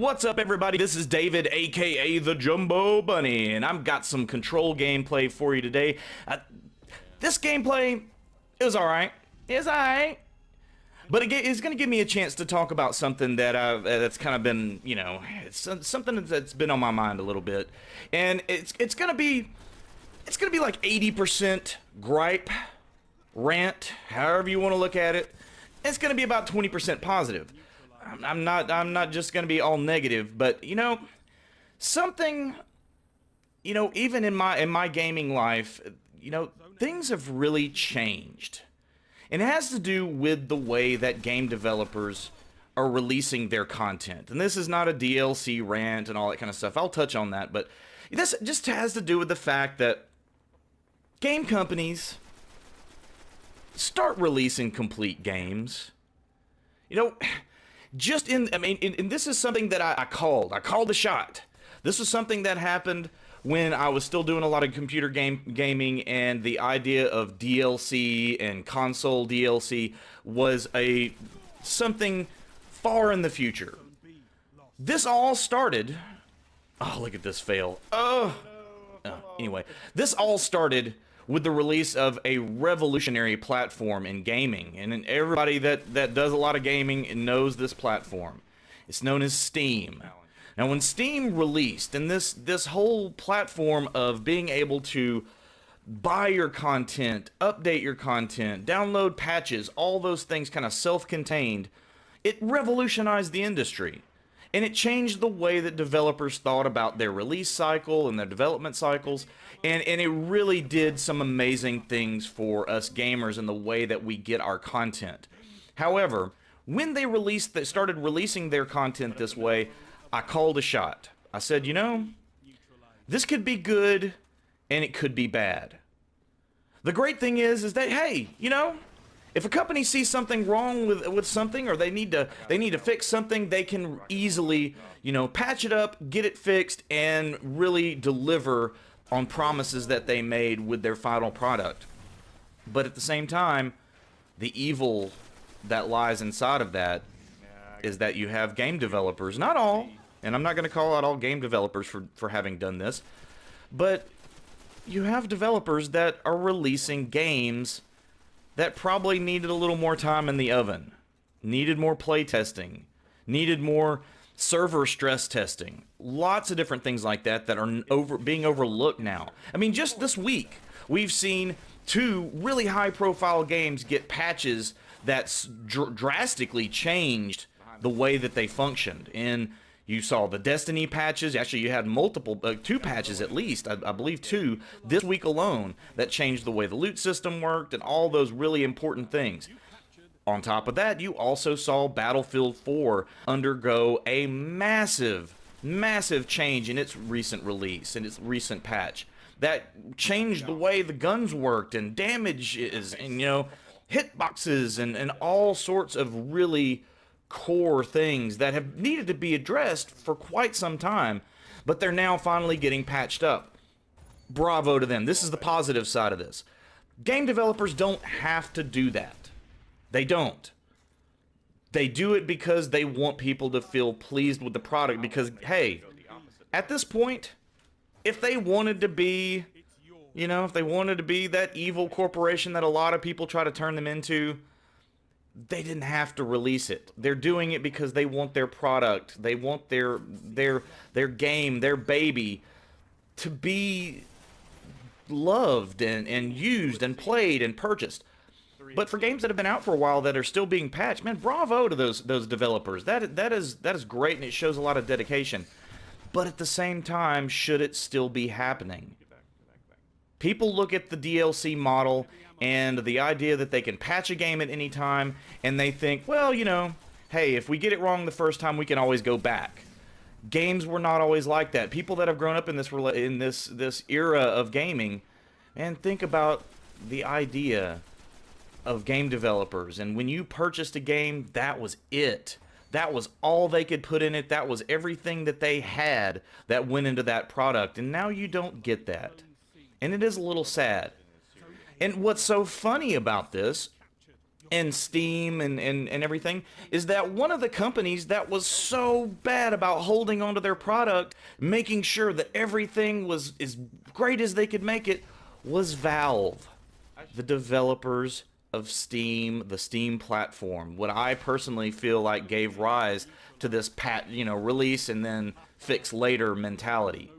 What's up, everybody? This is David, aka the JumboBunny, and I've got some Control gameplay for you today. This gameplay is alright. It's alright. But it's going to give me a chance to talk about something that that's kind of been, you know, it's something that's been on my mind a little bit. And it's going to be like 80% gripe, rant, however you want to look at it. It's going to be about 20% positive. I'm not just going to be all negative, but you know, something, you know, even in my gaming life, you know, things have really changed. And it has to do with the way that game developers are releasing their content. And this is not a DLC rant and all that kind of stuff. I'll touch on that, but this just has to do with the fact that game companies start releasing complete games. You know, and this is something that I called the shot. This is something that happened when I was still doing a lot of computer gaming, and the idea of DLC and console DLC was something far in the future. This all started, oh, look at this fail. Anyway, this all started with the release of a revolutionary platform in gaming, and everybody that does a lot of gaming knows this platform. It's known as Steam. Now, when Steam released, and this whole platform of being able to buy your content, update your content, download patches, all those things kind of self-contained, it revolutionized the industry. And it changed the way that developers thought about their release cycle and their development cycles. And it really did some amazing things for us gamers in the way that we get our content. However, when they started releasing their content this way, I called a shot. I said, you know, this could be good and it could be bad. The great thing is that, hey, you know, if a company sees something wrong with something, or they need to fix something, they can easily, you know, patch it up, get it fixed, and really deliver on promises that they made with their final product. But at the same time, the evil that lies inside of that is that you have game developers, not all, and I'm not going to call out all game developers for having done this, but you have developers that are releasing games that probably needed a little more time in the oven, needed more play testing, needed more server stress testing, lots of different things like that are being overlooked now. I mean, just this week, we've seen two really high-profile games get patches that drastically changed the way that they functioned. And you saw the Destiny patches. Actually, you had multiple, two patches at least, I believe two, this week alone, that changed the way the loot system worked and all those really important things. On top of that, you also saw Battlefield 4 undergo a massive, massive change in its recent release, in its recent patch. That changed the way the guns worked and damage is, and, you know, hitboxes and all sorts of really core things that have needed to be addressed for quite some time, but they're now finally getting patched up. Bravo to them. This is the positive side of this. Game developers don't have to do that. They don't. They do it because they want people to feel pleased with the product, because, hey, at this point, if they wanted to be, you know, if they wanted to be that evil corporation that a lot of people try to turn them into, they didn't have to release it. They're doing it because they want their product, they want their game, their baby to be loved and used and played and purchased. But for games that have been out for a while that are still being patched, man, bravo to those developers. That is great, and it shows a lot of dedication. But at the same time, should it still be happening? People look at the DLC model and the idea that they can patch a game at any time, and they think, well, you know, hey, if we get it wrong the first time, we can always go back. Games were not always like that. People that have grown up in this era of gaming, and think about the idea of game developers. And when you purchased a game, that was it. That was all they could put in it. That was everything that they had that went into that product. And now you don't get that. And it is a little sad. And what's so funny about this and Steam and everything, is that one of the companies that was so bad about holding onto their product, making sure that everything was as great as they could make it, was Valve, the developers of Steam, the Steam platform. What I personally feel like gave rise to this release and then fix later mentality.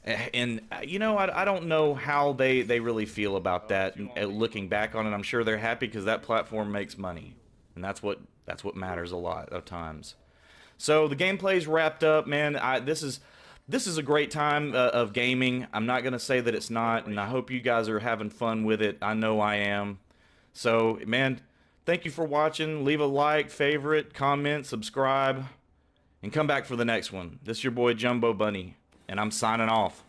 And I don't know how they really feel about that. Looking back on it, I'm sure they're happy because that platform makes money, and that's what matters a lot of times. So the gameplay's wrapped up, man. This is a great time of gaming. I'm not gonna say that it's not, and I hope you guys are having fun with it. I know I am. So, man, thank you for watching. Leave a like, favorite, comment, subscribe, and come back for the next one. This is your boy JumboBunny, and I'm signing off.